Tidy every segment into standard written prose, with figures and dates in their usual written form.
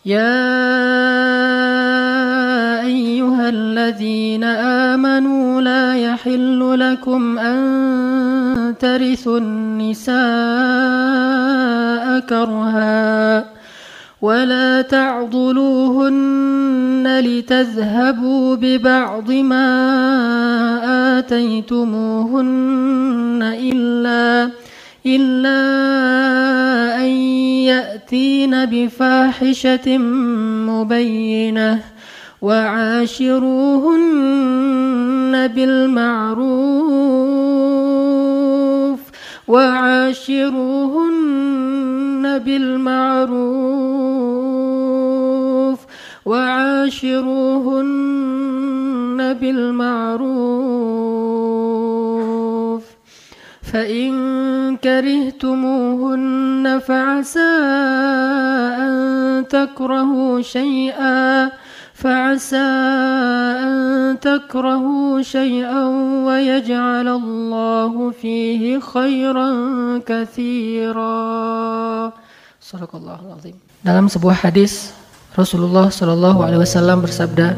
يا أيها الذين آمنوا لا يحل لكم أن ترثوا النساء كرها ولا تعضلوهن لتذهبوا ببعض ما آتيتموهن إلا أن يأتين بفاحشة مبينة وعاشروهن بالمعروف فإن كرهتموهن فعسى أن تكرهوا شيئا ويجعل الله فيه خيرا كثيرا. Sadaqallahul azim. Dalam sebuah hadis Rasulullah Shallallahu Alaihi Wasallam bersabda,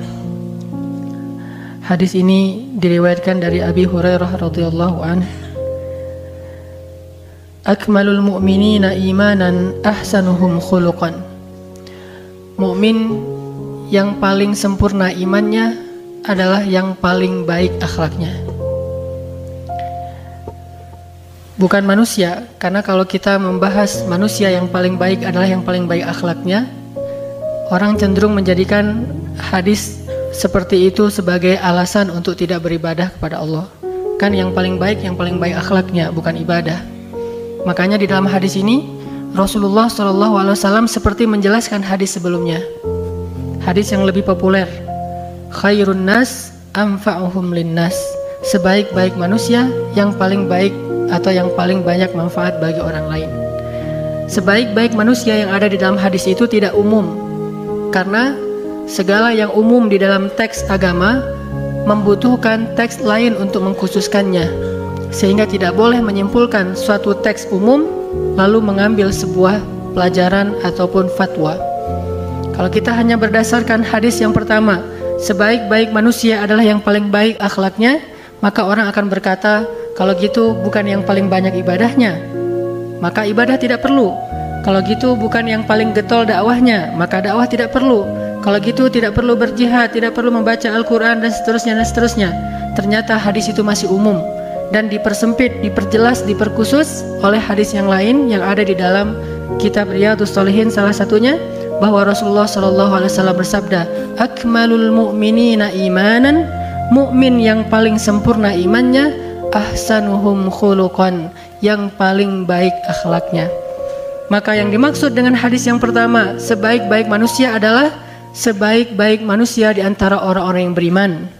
hadis ini diriwayatkan dari Abi Hurairah radhiyallahu anhu, akmalul mu'minina imanan ahsanuhum khuluqan. Mukmin yang paling sempurna imannya adalah yang paling baik akhlaknya. Bukan manusia, karena kalau kita membahas manusia yang paling baik adalah yang paling baik akhlaknya, orang cenderung menjadikan hadis seperti itu sebagai alasan untuk tidak beribadah kepada Allah. Kan yang paling baik akhlaknya, bukan ibadah. Makanya di dalam hadis ini Rasulullah SAW seperti menjelaskan hadis sebelumnya, hadis yang lebih populer, khairun nas anfa'uhum linnas. Sebaik-baik manusia yang paling baik atau yang paling banyak manfaat bagi orang lain. Sebaik-baik manusia yang ada di dalam hadis itu tidak umum, karena segala yang umum di dalam teks agama membutuhkan teks lain untuk mengkhususkannya, sehingga tidak boleh menyimpulkan suatu teks umum lalu mengambil sebuah pelajaran ataupun fatwa. Kalau kita hanya berdasarkan hadis yang pertama, sebaik-baik manusia adalah yang paling baik akhlaknya, maka orang akan berkata, kalau gitu bukan yang paling banyak ibadahnya, maka ibadah tidak perlu. Kalau gitu bukan yang paling getol dakwahnya, maka dakwah tidak perlu. Kalau gitu tidak perlu berjihad, tidak perlu membaca Al-Quran dan seterusnya. Ternyata hadis itu masih umum dan dipersempit, diperjelas, diperkhusus oleh hadis yang lain yang ada di dalam kitab Riyadhus Shalihin. Salah satunya bahwa Rasulullah SAW bersabda, akmalul mu'minina imanan, mukmin yang paling sempurna imannya, ahsanuhum khuluqan, yang paling baik akhlaknya. Maka yang dimaksud dengan hadis yang pertama, sebaik-baik manusia adalah sebaik-baik manusia di antara orang-orang yang beriman.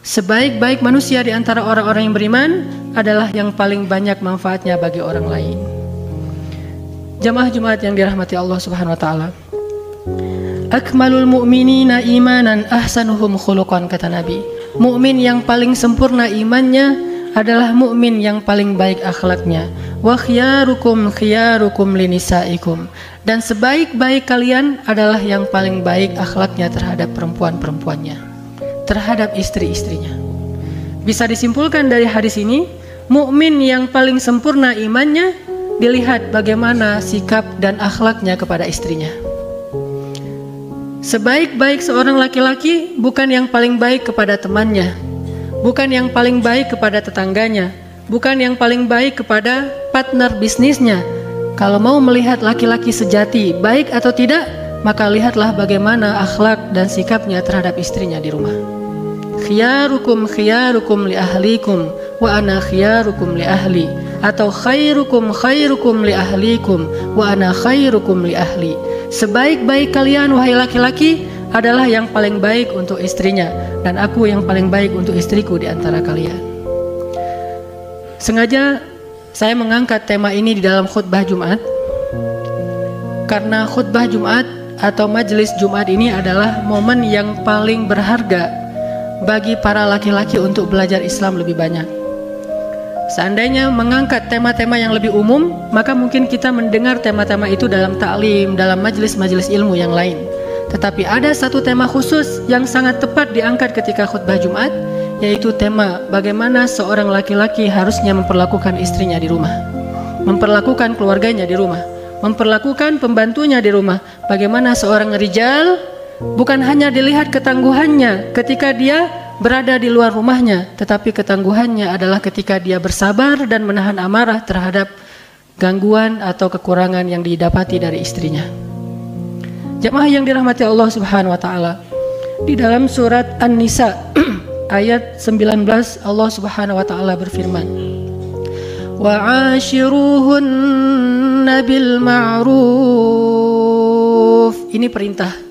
Sebaik-baik manusia di antara orang-orang yang beriman adalah yang paling banyak manfaatnya bagi orang lain. Jamaah Jumat yang dirahmati Allah Subhanahu wa taala. Akmalul mu'minina imanan ahsanuhum khuluqan, kata Nabi. Mukmin yang paling sempurna imannya adalah mukmin yang paling baik akhlaknya. Wa khiyarukum khiyarukum linisaikum, dan sebaik-baik kalian adalah yang paling baik akhlaknya terhadap perempuan-perempuannya, terhadap istri-istrinya. Bisa disimpulkan dari hadis ini, mukmin yang paling sempurna imannya dilihat bagaimana sikap dan akhlaknya kepada istrinya. Sebaik-baik seorang laki-laki bukan yang paling baik kepada temannya, bukan yang paling baik kepada tetangganya, bukan yang paling baik kepada partner bisnisnya. Kalau mau melihat laki-laki sejati baik atau tidak, maka lihatlah bagaimana akhlak dan sikapnya terhadap istrinya di rumah. Khiyarukum khiyarukum li ahlikum wa ana khiyarukum li ahli, atau khairukum khairukum li ahlikum wa ana khairukum li ahli. Sebaik-baik kalian wahai laki-laki adalah yang paling baik untuk istrinya, dan aku yang paling baik untuk istriku di antara kalian. Sengaja saya mengangkat tema ini di dalam khutbah Jumat, karena khutbah Jumat atau majelis Jumat ini adalah momen yang paling berharga bagi para laki-laki untuk belajar Islam lebih banyak. Seandainya mengangkat tema-tema yang lebih umum, maka mungkin kita mendengar tema-tema itu dalam ta'lim, dalam majelis-majelis ilmu yang lain. Tetapi ada satu tema khusus yang sangat tepat diangkat ketika khutbah Jumat, yaitu tema bagaimana seorang laki-laki harusnya memperlakukan istrinya di rumah, memperlakukan keluarganya di rumah, memperlakukan pembantunya di rumah. Bagaimana seorang rijal bukan hanya dilihat ketangguhannya ketika dia berada di luar rumahnya, tetapi ketangguhannya adalah ketika dia bersabar dan menahan amarah terhadap gangguan atau kekurangan yang didapati dari istrinya. Jamaah yang dirahmati Allah Subhanahu wa taala, di dalam surat An-Nisa ayat 19 Allah Subhanahu wa taala berfirman, "Wa'ashiruhunna bil ma'ruf." Ini perintah.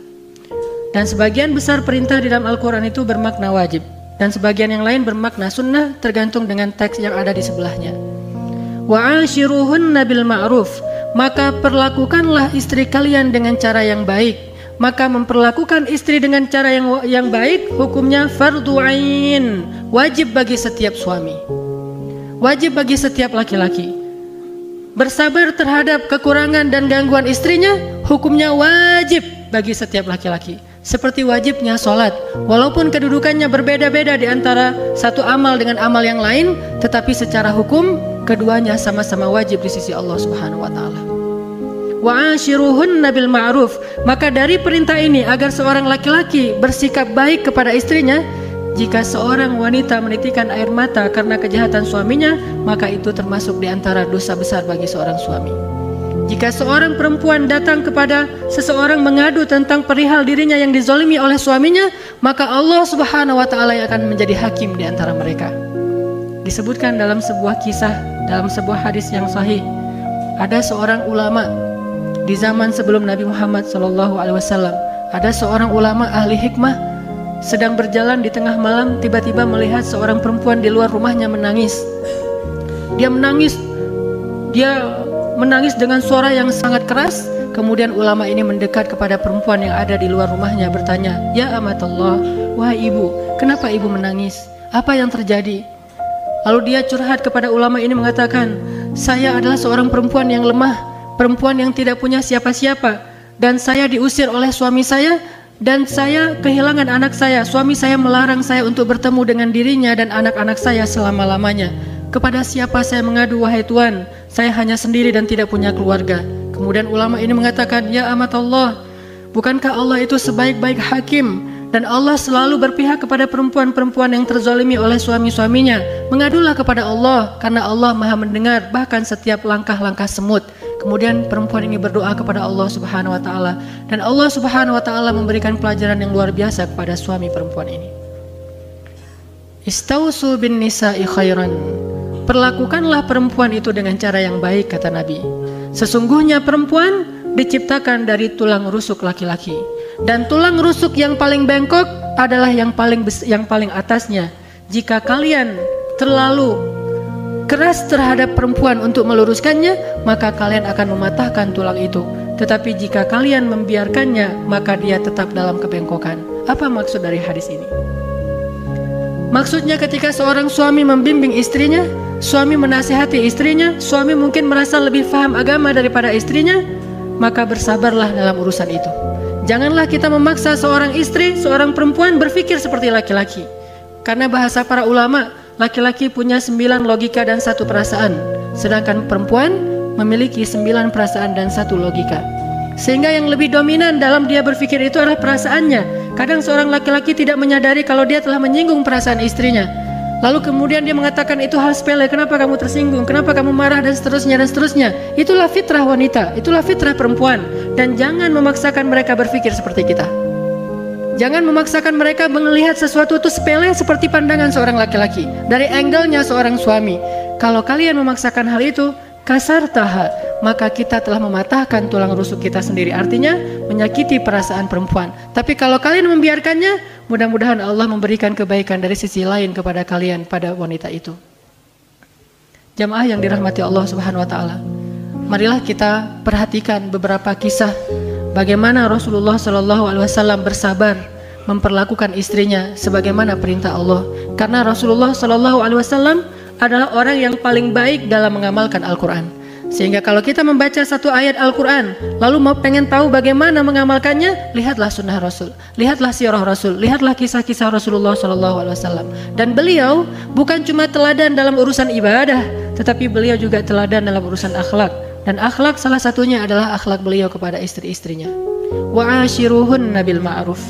Dan sebagian besar perintah di dalam Al-Quran itu bermakna wajib, dan sebagian yang lain bermakna sunnah, tergantung dengan teks yang ada di sebelahnya. Wa'ashiruhunna bil ma'ruf, maka perlakukanlah istri kalian dengan cara yang baik. Maka memperlakukan istri dengan cara yang baik hukumnya fardhu ain, wajib bagi setiap suami, wajib bagi setiap laki-laki. Bersabar terhadap kekurangan dan gangguan istrinya hukumnya wajib bagi setiap laki-laki. Seperti wajibnya sholat, walaupun kedudukannya berbeda-beda di antara satu amal dengan amal yang lain, tetapi secara hukum keduanya sama-sama wajib di sisi Allah Subhanahu wa taala. Wa'ashiruhunna bil ma'ruf, maka dari perintah ini agar seorang laki-laki bersikap baik kepada istrinya, jika seorang wanita menitikan air mata karena kejahatan suaminya, maka itu termasuk di antara dosa besar bagi seorang suami. Jika seorang perempuan datang kepada seseorang mengadu tentang perihal dirinya yang dizalimi oleh suaminya, maka Allah Subhanahu wa taala yang akan menjadi hakim di antara mereka. Disebutkan dalam sebuah kisah, dalam sebuah hadis yang sahih, ada seorang ulama di zaman sebelum Nabi Muhammad SAW. Ada seorang ulama ahli hikmah sedang berjalan di tengah malam, tiba-tiba melihat seorang perempuan di luar rumahnya menangis. Dia menangis dengan suara yang sangat keras. Kemudian ulama ini mendekat kepada perempuan yang ada di luar rumahnya, bertanya, "Ya amatallah, wahai ibu, kenapa ibu menangis? Apa yang terjadi?" Lalu dia curhat kepada ulama ini mengatakan, "Saya adalah seorang perempuan yang lemah, perempuan yang tidak punya siapa-siapa, dan saya diusir oleh suami saya, dan saya kehilangan anak saya. Suami saya melarang saya untuk bertemu dengan dirinya dan anak-anak saya selama-lamanya. Kepada siapa saya mengadu, wahai Tuhan? Saya hanya sendiri dan tidak punya keluarga." Kemudian ulama ini mengatakan, "Ya amatallah, bukankah Allah itu sebaik-baik hakim, dan Allah selalu berpihak kepada perempuan-perempuan yang terzalimi oleh suami-suaminya? Mengadulah kepada Allah, karena Allah Maha mendengar bahkan setiap langkah-langkah semut." Kemudian perempuan ini berdoa kepada Allah Subhanahu wa taala, dan Allah Subhanahu wa taala memberikan pelajaran yang luar biasa kepada suami perempuan ini. Istausu bin nisa'i khairan. Perlakukanlah perempuan itu dengan cara yang baik, kata Nabi. Sesungguhnya perempuan diciptakan dari tulang rusuk laki-laki, dan tulang rusuk yang paling bengkok adalah yang paling atasnya. Jika kalian terlalu keras terhadap perempuan untuk meluruskannya, maka kalian akan mematahkan tulang itu. Tetapi jika kalian membiarkannya, maka dia tetap dalam kebengkokan. Apa maksud dari hadis ini? Maksudnya ketika seorang suami membimbing istrinya, suami menasihati istrinya, suami mungkin merasa lebih paham agama daripada istrinya, maka bersabarlah dalam urusan itu. Janganlah kita memaksa seorang istri, seorang perempuan berpikir seperti laki-laki. Karena bahasa para ulama, laki-laki punya 9 logika dan 1 perasaan, sedangkan perempuan memiliki 9 perasaan dan 1 logika. Sehingga yang lebih dominan dalam dia berpikir itu adalah perasaannya. Kadang seorang laki-laki tidak menyadari kalau dia telah menyinggung perasaan istrinya. Lalu kemudian dia mengatakan, "Itu hal sepele, kenapa kamu tersinggung? Kenapa kamu marah?" dan seterusnya dan seterusnya. Itulah fitrah wanita, itulah fitrah perempuan. Dan jangan memaksakan mereka berpikir seperti kita. Jangan memaksakan mereka melihat sesuatu itu sepele seperti pandangan seorang laki-laki, dari angle-nya seorang suami. Kalau kalian memaksakan hal itu, kasar taha, maka kita telah mematahkan tulang rusuk kita sendiri. Artinya menyakiti perasaan perempuan. Tapi kalau kalian membiarkannya, mudah-mudahan Allah memberikan kebaikan dari sisi lain kepada kalian, pada wanita itu. Jamaah yang dirahmati Allah Subhanahu wa taala, marilah kita perhatikan beberapa kisah bagaimana Rasulullah SAW bersabar memperlakukan istrinya sebagaimana perintah Allah. Karena Rasulullah SAW adalah orang yang paling baik dalam mengamalkan Al-Quran. Sehingga kalau kita membaca satu ayat Al-Quran, lalu mau pengen tahu bagaimana mengamalkannya, lihatlah sunnah Rasul, lihatlah sirah Rasul, lihatlah kisah-kisah Rasulullah SAW. Dan beliau bukan cuma teladan dalam urusan ibadah, tetapi beliau juga teladan dalam urusan akhlak. Dan akhlak salah satunya adalah akhlak beliau kepada istri-istrinya. Wa ashiruhunna bil ma'ruf.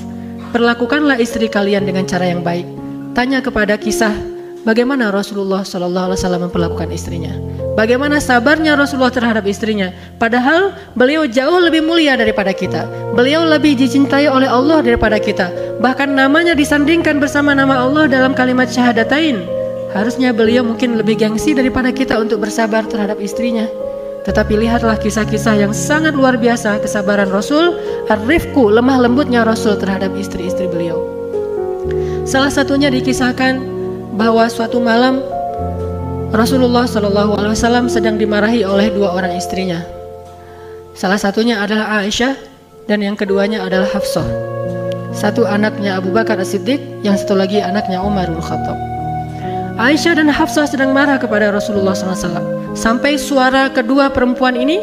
Perlakukanlah istri kalian dengan cara yang baik. Tanya kepada kisah bagaimana Rasulullah SAW memperlakukan istrinya. Bagaimana sabarnya Rasulullah terhadap istrinya. Padahal beliau jauh lebih mulia daripada kita. Beliau lebih dicintai oleh Allah daripada kita. Bahkan namanya disandingkan bersama nama Allah dalam kalimat syahadatain. Harusnya beliau mungkin lebih gengsi daripada kita untuk bersabar terhadap istrinya. Tetapi lihatlah kisah-kisah yang sangat luar biasa kesabaran Rasul, ar-rifqu, lemah lembutnya Rasul terhadap istri-istri beliau. Salah satunya dikisahkan bahwa suatu malam Rasulullah SAW sedang dimarahi oleh dua orang istrinya. Salah satunya adalah Aisyah dan yang keduanya adalah Hafsah. Satu anaknya Abu Bakar As-Siddiq, yang satu lagi anaknya Umar bin Khattab. Aisyah dan Hafsah sedang marah kepada Rasulullah SAW sampai suara kedua perempuan ini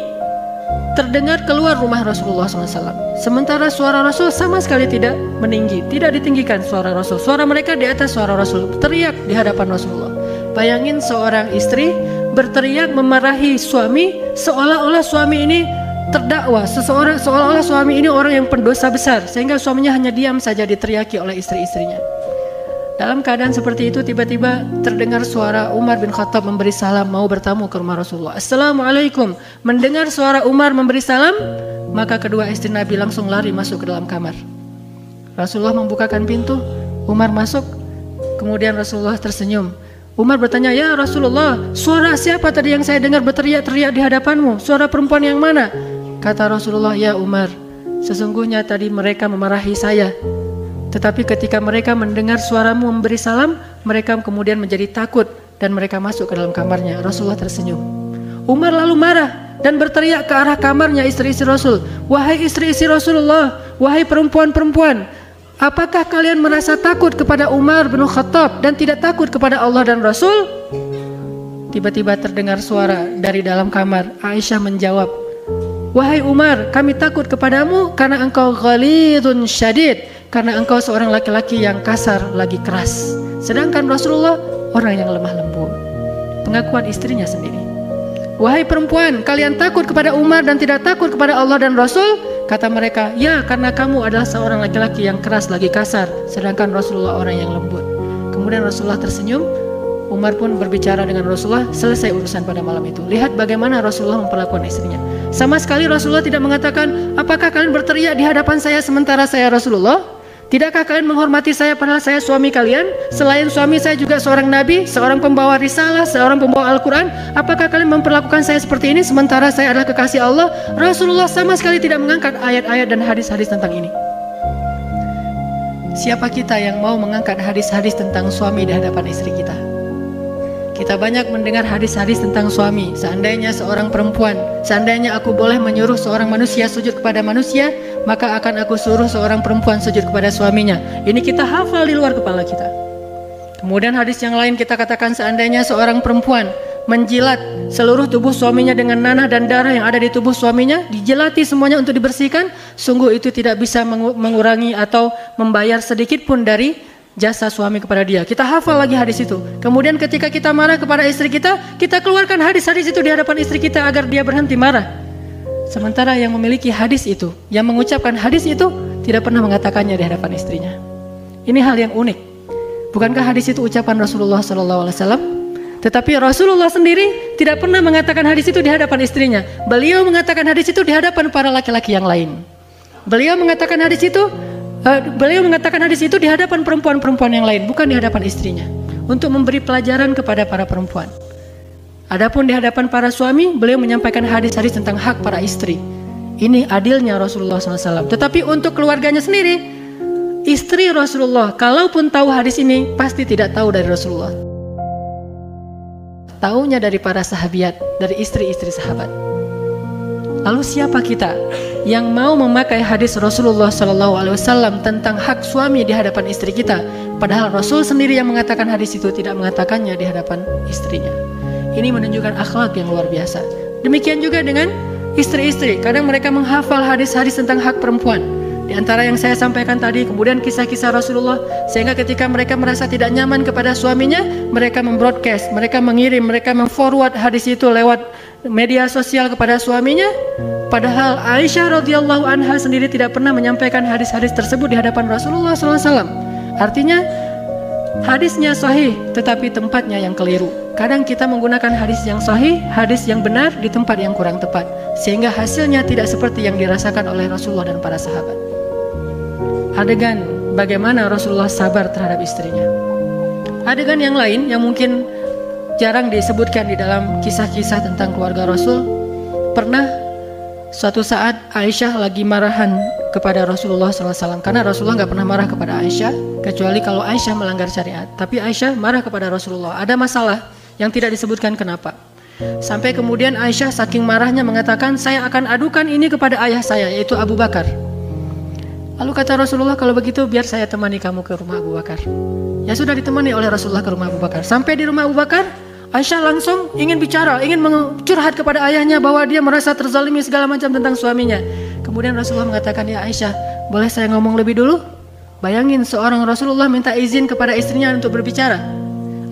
terdengar keluar rumah Rasulullah SAW. Sementara suara Rasul sama sekali tidak meninggi, tidak ditinggikan suara Rasul. Suara mereka di atas suara Rasul, teriak di hadapan Rasulullah. Bayangin seorang istri berteriak memarahi suami, seolah-olah suami ini terdakwa, seolah-olah suami ini orang yang pendosa besar, sehingga suaminya hanya diam saja diteriaki oleh istri-istrinya. Dalam keadaan seperti itu, tiba-tiba terdengar suara Umar bin Khattab memberi salam mau bertamu ke rumah Rasulullah. Assalamualaikum. Mendengar suara Umar memberi salam, maka kedua istri Nabi langsung lari masuk ke dalam kamar. Rasulullah membukakan pintu, Umar masuk, kemudian Rasulullah tersenyum. Umar bertanya, ya Rasulullah, suara siapa tadi yang saya dengar berteriak-teriak di hadapanmu? Suara perempuan yang mana? Kata Rasulullah, ya Umar, sesungguhnya tadi mereka memarahi saya. Tetapi ketika mereka mendengar suaramu memberi salam, mereka kemudian menjadi takut dan mereka masuk ke dalam kamarnya. Rasulullah tersenyum. Umar lalu marah dan berteriak ke arah kamarnya istri-istri Rasul. Wahai istri-istri Rasulullah, wahai perempuan-perempuan, apakah kalian merasa takut kepada Umar bin Khattab dan tidak takut kepada Allah dan Rasul? Tiba-tiba terdengar suara dari dalam kamar. Aisyah menjawab, wahai Umar, kami takut kepadamu karena engkau ghalidun syadid, karena engkau seorang laki-laki yang kasar lagi keras. Sedangkan Rasulullah orang yang lemah lembut. Pengakuan istrinya sendiri. Wahai perempuan, kalian takut kepada Umar dan tidak takut kepada Allah dan Rasul? Kata mereka, ya karena kamu adalah seorang laki-laki yang keras lagi kasar, sedangkan Rasulullah orang yang lembut. Kemudian Rasulullah tersenyum. Umar pun berbicara dengan Rasulullah. Selesai urusan pada malam itu. Lihat bagaimana Rasulullah memperlakukan istrinya. Sama sekali Rasulullah tidak mengatakan, apakah kalian berteriak di hadapan saya sementara saya Rasulullah? Tidakkah kalian menghormati saya padahal saya suami kalian? Selain suami saya juga seorang nabi, seorang pembawa risalah, seorang pembawa Al-Quran. Apakah kalian memperlakukan saya seperti ini sementara saya adalah kekasih Allah? Rasulullah sama sekali tidak mengangkat ayat-ayat dan hadis-hadis tentang ini. Siapa kita yang mau mengangkat hadis-hadis tentang suami di hadapan istri kita? Kita banyak mendengar hadis-hadis tentang suami. Seandainya seorang perempuan, seandainya aku boleh menyuruh seorang manusia sujud kepada manusia, maka akan aku suruh seorang perempuan sujud kepada suaminya. Ini kita hafal di luar kepala kita. Kemudian hadis yang lain kita katakan, seandainya seorang perempuan menjilat seluruh tubuh suaminya dengan nanah dan darah yang ada di tubuh suaminya, dijilati semuanya untuk dibersihkan, sungguh itu tidak bisa mengurangi atau membayar sedikit pun dari jasa suami kepada dia. Kita hafal lagi hadis itu. Kemudian ketika kita marah kepada istri kita, kita keluarkan hadis-hadis itu di hadapan istri kita agar dia berhenti marah. Sementara yang memiliki hadis itu, yang mengucapkan hadis itu, tidak pernah mengatakannya di hadapan istrinya. Ini hal yang unik. Bukankah hadis itu ucapan Rasulullah SAW? Tetapi Rasulullah sendiri tidak pernah mengatakan hadis itu di hadapan istrinya. Beliau mengatakan hadis itu di hadapan para laki-laki yang lain. Beliau mengatakan hadis itu di hadapan perempuan-perempuan yang lain, bukan di hadapan istrinya, untuk memberi pelajaran kepada para perempuan. Adapun di hadapan para suami, beliau menyampaikan hadis-hadis tentang hak para istri. Ini adilnya Rasulullah SAW. Tetapi untuk keluarganya sendiri, istri Rasulullah, kalaupun tahu hadis ini, pasti tidak tahu dari Rasulullah. Taunya dari para sahabiat, dari istri-istri sahabat. Lalu siapa kita yang mau memakai hadis Rasulullah SAW tentang hak suami di hadapan istri kita, padahal Rasul sendiri yang mengatakan hadis itu tidak mengatakannya di hadapan istrinya. Ini menunjukkan akhlak yang luar biasa. Demikian juga dengan istri-istri, kadang mereka menghafal hadis-hadis tentang hak perempuan. Di antara yang saya sampaikan tadi, kemudian kisah-kisah Rasulullah, sehingga ketika mereka merasa tidak nyaman kepada suaminya, mereka membroadcast, mereka mengirim, mereka memforward hadis itu lewat media sosial kepada suaminya. Padahal Aisyah radhiyallahu anha sendiri tidak pernah menyampaikan hadis-hadis tersebut di hadapan Rasulullah SAW. Artinya hadisnya sahih, tetapi tempatnya yang keliru. Kadang kita menggunakan hadis yang sahih, hadis yang benar di tempat yang kurang tepat, sehingga hasilnya tidak seperti yang dirasakan oleh Rasulullah dan para sahabat. Adegan bagaimana Rasulullah sabar terhadap istrinya. Adegan yang lain yang mungkin jarang disebutkan di dalam kisah-kisah tentang keluarga Rasul. Pernah suatu saat Aisyah lagi marahan kepada Rasulullah SAW, karena Rasulullah nggak pernah marah kepada Aisyah kecuali kalau Aisyah melanggar syariat. Tapi Aisyah marah kepada Rasulullah. Ada masalah yang tidak disebutkan kenapa. Sampai kemudian Aisyah saking marahnya mengatakan, saya akan adukan ini kepada ayah saya, yaitu Abu Bakar. Lalu kata Rasulullah, kalau begitu biar saya temani kamu ke rumah Abu Bakar. Ya sudah, ditemani oleh Rasulullah ke rumah Abu Bakar. Sampai di rumah Abu Bakar, Aisyah langsung ingin bicara, ingin curhat kepada ayahnya bahwa dia merasa terzalimi segala macam tentang suaminya. Kemudian Rasulullah mengatakan, ya Aisyah, boleh saya ngomong lebih dulu? Bayangin seorang Rasulullah minta izin kepada istrinya untuk berbicara.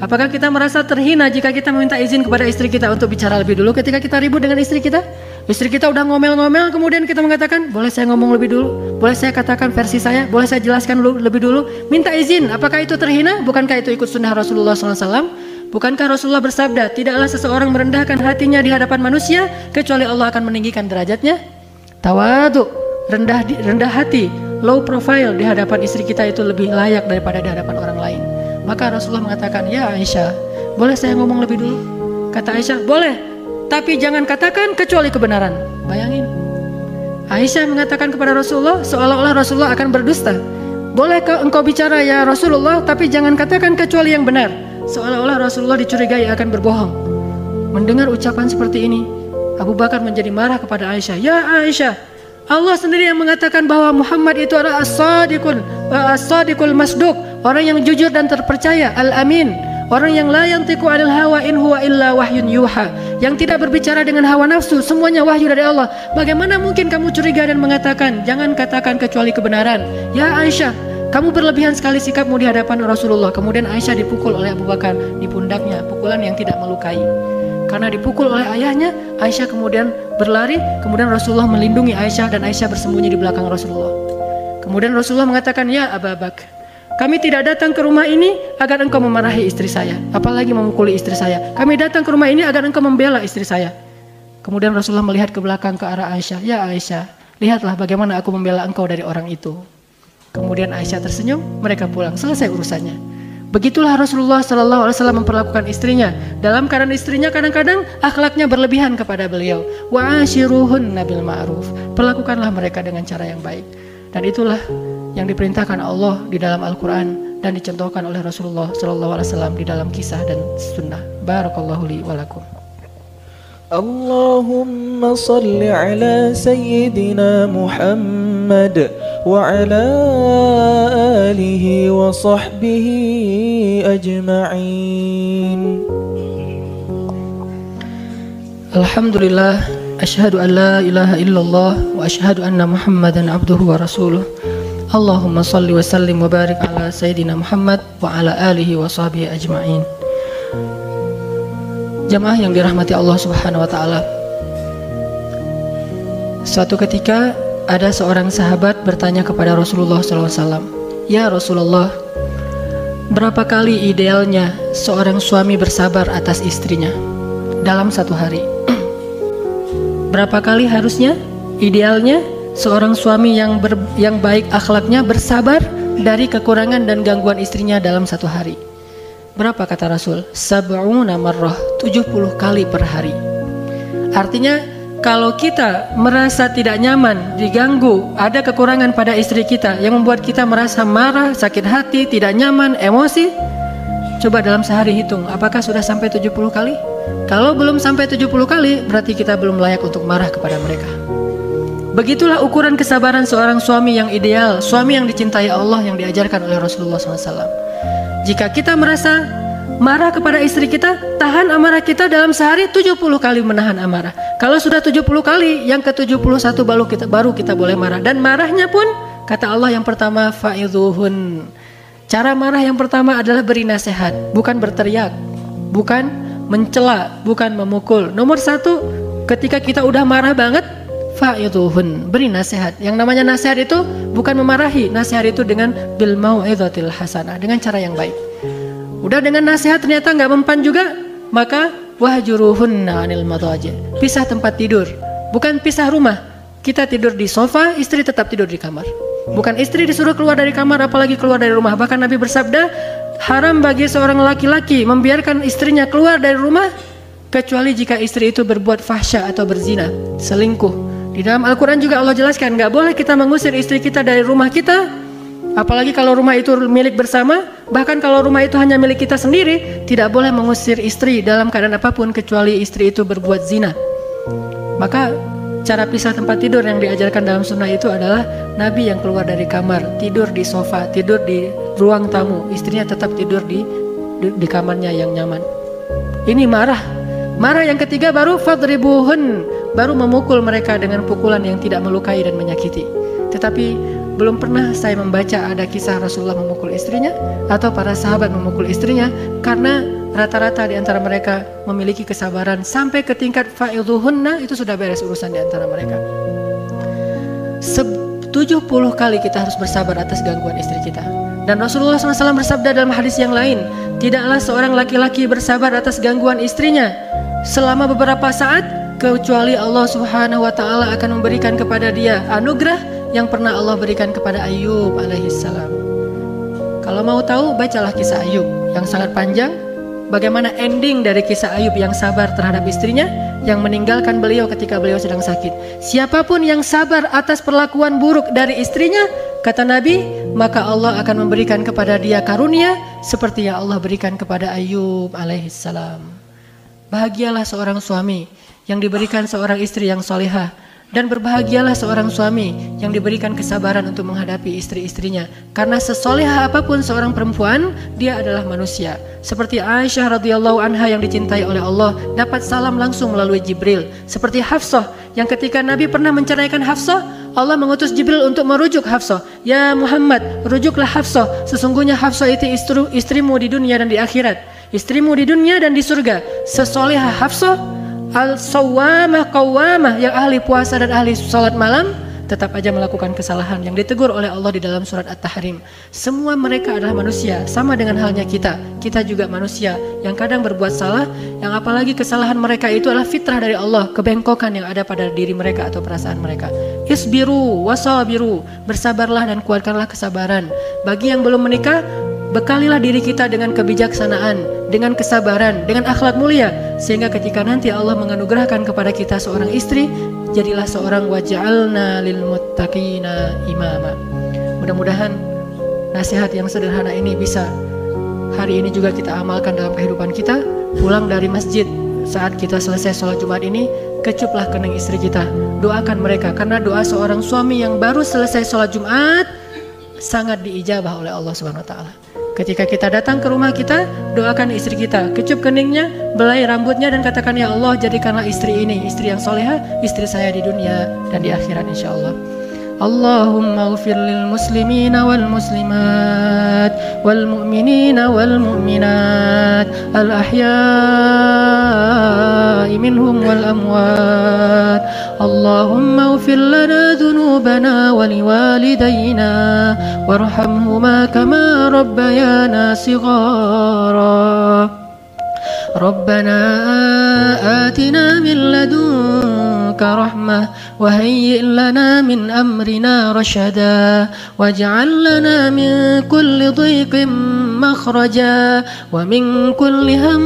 Apakah kita merasa terhina jika kita meminta izin kepada istri kita untuk bicara lebih dulu ketika kita ribut dengan istri kita? Istri kita udah ngomel-ngomel, kemudian kita mengatakan, boleh saya ngomong lebih dulu? Boleh saya katakan versi saya? Boleh saya jelaskan lebih dulu? Minta izin, apakah itu terhina? Bukankah itu ikut sunnah Rasulullah SAW? Bukankah Rasulullah bersabda, tidaklah seseorang merendahkan hatinya di hadapan manusia kecuali Allah akan meninggikan derajatnya? Tawadu, rendah hati, low profile di hadapan istri kita itu lebih layak daripada di hadapan orang lain. Maka Rasulullah mengatakan, ya Aisyah, boleh saya ngomong lebih dulu? Kata Aisyah, boleh, tapi jangan katakan kecuali kebenaran. Bayangin, Aisyah mengatakan kepada Rasulullah seolah-olah Rasulullah akan berdusta. Bolehkah engkau bicara ya Rasulullah, tapi jangan katakan kecuali yang benar. Seolah-olah Rasulullah dicurigai akan berbohong. Mendengar ucapan seperti ini, Abu Bakar menjadi marah kepada Aisyah. Ya Aisyah, Allah sendiri yang mengatakan bahwa Muhammad itu adalah as-sadiqul masduq, orang yang jujur dan terpercaya, al-amin, orang yang la yantiqu 'anil hawa in huwa illa wahyun yuha, yang tidak berbicara dengan hawa nafsu, semuanya wahyu dari Allah. Bagaimana mungkin kamu curiga dan mengatakan jangan katakan kecuali kebenaran? Ya Aisyah, kamu berlebihan sekali sikapmu di hadapan Rasulullah. Kemudian Aisyah dipukul oleh Abu Bakar di pundaknya, pukulan yang tidak melukai. Karena dipukul oleh ayahnya, Aisyah kemudian berlari, kemudian Rasulullah melindungi Aisyah dan Aisyah bersembunyi di belakang Rasulullah. Kemudian Rasulullah mengatakan, ya Abu Bakar, kami tidak datang ke rumah ini agar engkau memarahi istri saya, apalagi memukuli istri saya. Kami datang ke rumah ini agar engkau membela istri saya. Kemudian Rasulullah melihat ke belakang ke arah Aisyah. Ya Aisyah, lihatlah bagaimana aku membela engkau dari orang itu. Kemudian Aisyah tersenyum, mereka pulang, selesai urusannya. Begitulah Rasulullah SAW memperlakukan istrinya. Dalam keadaan istrinya kadang-kadang akhlaknya berlebihan kepada beliau. Wa ashiruhunna bil ma'ruf. Perlakukanlah mereka dengan cara yang baik. Dan itulah yang diperintahkan Allah di dalam Al-Quran dan dicontohkan oleh Rasulullah SAW di dalam kisah dan sunnah. Barakallahu li wa lakum. Allahumma salli ala Sayyidina Muhammad wa ala alihi wa sahbihi ajma'in. Alhamdulillah, asyhadu an la ilaha illallah wa asyhadu anna Muhammadan abduhu wa rasuluh. Allahumma salli wa sallim wa barik ala Sayyidina Muhammad wa ala alihi wa sahbihi ajma'in. Jamaah yang dirahmati Allah Subhanahu wa taala. Suatu ketika ada seorang sahabat bertanya kepada Rasulullah SAW, ya Rasulullah, berapa kali idealnya seorang suami bersabar atas istrinya dalam satu hari? Berapa kali harusnya idealnya seorang suami yang baik akhlaknya bersabar dari kekurangan dan gangguan istrinya dalam satu hari? Berapa kata Rasul? 70 marrah, 70 kali per hari. Artinya kalau kita merasa tidak nyaman, diganggu, ada kekurangan pada istri kita yang membuat kita merasa marah, sakit hati, tidak nyaman, emosi, coba dalam sehari hitung, apakah sudah sampai 70 kali? Kalau belum sampai 70 kali, berarti kita belum layak untuk marah kepada mereka. Begitulah ukuran kesabaran seorang suami yang ideal, suami yang dicintai Allah, yang diajarkan oleh Rasulullah SAW. Jika kita merasa marah kepada istri kita, tahan amarah kita dalam sehari 70 kali menahan amarah. Kalau sudah 70 kali, yang ke-71 baru kita boleh marah. Dan marahnya pun, kata Allah yang pertama, fa'idhuhun. Cara marah yang pertama adalah beri nasihat, bukan berteriak, bukan mencela, bukan memukul. Nomor satu, ketika kita udah marah banget, fa'idhuhun, beri nasihat. Yang namanya nasihat itu bukan memarahi, nasihat itu dengan bil mau'izatil hasanah, dengan cara yang baik. Udah dengan nasihat ternyata nggak mempan juga, maka wahjuruhunna 'anil madaji', pisah tempat tidur, bukan pisah rumah. Kita tidur di sofa, istri tetap tidur di kamar. Bukan istri disuruh keluar dari kamar, apalagi keluar dari rumah. Bahkan Nabi bersabda, haram bagi seorang laki-laki membiarkan istrinya keluar dari rumah kecuali jika istri itu berbuat fahsya atau berzina, selingkuh. Di dalam Al-Quran juga Allah jelaskan, gak boleh kita mengusir istri kita dari rumah kita, apalagi kalau rumah itu milik bersama. Bahkan kalau rumah itu hanya milik kita sendiri, tidak boleh mengusir istri dalam keadaan apapun kecuali istri itu berbuat zina. Maka cara pisah tempat tidur yang diajarkan dalam sunnah itu adalah Nabi yang keluar dari kamar, tidur di sofa, tidur di ruang tamu, istrinya tetap tidur di kamarnya yang nyaman. Ini marah. Marah yang ketiga baru fadribuhun, baru memukul mereka dengan pukulan yang tidak melukai dan menyakiti. Tetapi belum pernah saya membaca ada kisah Rasulullah memukul istrinya atau para sahabat memukul istrinya, karena rata-rata di antara mereka memiliki kesabaran sampai ke tingkat fa'idhuhunna, itu sudah beres urusan di antara mereka. 70 kali kita harus bersabar atas gangguan istri kita. Dan Rasulullah SAW bersabda dalam hadis yang lain, tidaklah seorang laki-laki bersabar atas gangguan istrinya selama beberapa saat kecuali Allah Subhanahu wa taala akan memberikan kepada dia anugerah yang pernah Allah berikan kepada Ayub alaihissalam. Kalau mau tahu, bacalah kisah Ayub yang sangat panjang. Bagaimana ending dari kisah Ayub yang sabar terhadap istrinya yang meninggalkan beliau ketika beliau sedang sakit. Siapapun yang sabar atas perlakuan buruk dari istrinya, kata Nabi, maka Allah akan memberikan kepada dia karunia seperti yang Allah berikan kepada Ayub alaihissalam. Bahagialah seorang suami yang diberikan seorang istri yang solehah, dan berbahagialah seorang suami yang diberikan kesabaran untuk menghadapi istri-istrinya. Karena sesolehah apapun seorang perempuan, dia adalah manusia. Seperti Aisyah radhiyallahu anha yang dicintai oleh Allah, dapat salam langsung melalui Jibril. Seperti Hafsah yang ketika Nabi pernah menceraikan Hafsah, Allah mengutus Jibril untuk merujuk Hafsah. Ya Muhammad, rujuklah Hafsah. Sesungguhnya Hafsah itu istrimu di dunia dan di akhirat. Istrimu di dunia dan di surga. Sesolehah Hafsah, al-sawwamah qawwamah, yang ahli puasa dan ahli salat malam, tetap aja melakukan kesalahan yang ditegur oleh Allah di dalam surat At-Tahrim. Semua mereka adalah manusia, sama dengan halnya kita. Kita juga manusia yang kadang berbuat salah, yang apalagi kesalahan mereka itu adalah fitrah dari Allah, kebengkokan yang ada pada diri mereka atau perasaan mereka. Isbiru wasabiru, bersabarlah dan kuatkanlah kesabaran. Bagi yang belum menikah, bekalilah diri kita dengan kebijaksanaan, dengan kesabaran, dengan akhlak mulia, sehingga ketika nanti Allah menganugerahkan kepada kita seorang istri, jadilah seorang waj'alna lil muttaqina imama. Mudah-mudahan nasihat yang sederhana ini bisa hari ini juga kita amalkan dalam kehidupan kita. Pulang dari masjid saat kita selesai sholat Jumat ini, kecuplah kening istri kita, doakan mereka, karena doa seorang suami yang baru selesai sholat Jumat sangat diijabah oleh Allah Subhanahu wa taala. Ketika kita datang ke rumah kita, doakan istri kita, kecup keningnya, belai rambutnya, dan katakan, ya Allah, jadikanlah istri ini istri yang solehah, istri saya di dunia dan di akhirat insyaallah. Allahumma ighfir lil muslimina wal muslimat wal mu'minina wal mu'minat al ahya'i minhum wal amwat. Allahumma ighfir lana dhunubana wa liwalidayna warhamhuma kama rabbayana shighara. ربنا آتنا من لدنك رحمة وهيئ لنا من أمرنا رشدا واجعل لنا من كل ضيق مخرجا ومن كل هم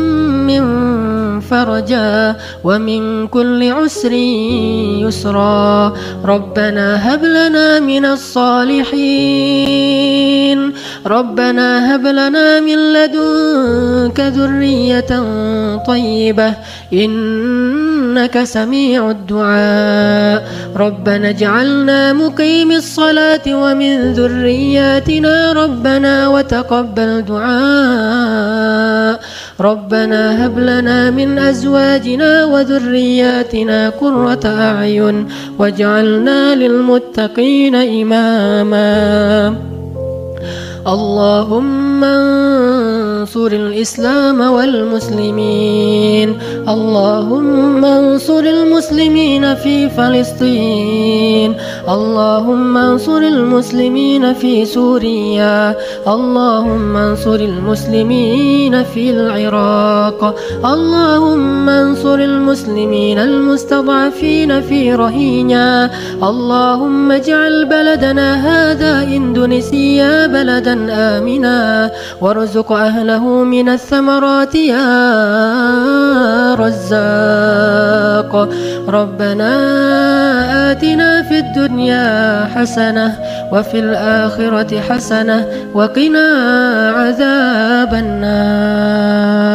فرجا ومن كل عسر يسرا ربنا هب لنا من الصالحين ربنا هب لنا من لدنك ذرية طيبة إنك سميع الدعاء ربنا اجعلنا مقيم الصلاة ومن ذرياتنا ربنا وتقبل دعاء ربنا هب لنا من أزواجنا وذرياتنا قرة أعين واجعلنا للمتقين إماما اللهم انصر الإسلام والمسلمين اللهم انصر المسلمين في فلسطين اللهم انصر المسلمين في سوريا اللهم انصر المسلمين في العراق اللهم انصر المسلمين المستضعفين في رهينيا اللهم اجعل بلدنا هذا إندونيسيا بلدا آمنا وارزق أهله من الثمرات يا رزاق ربنا آتنا في الدنيا حسنة وفي الآخرة حسنة وقنا عذاب النار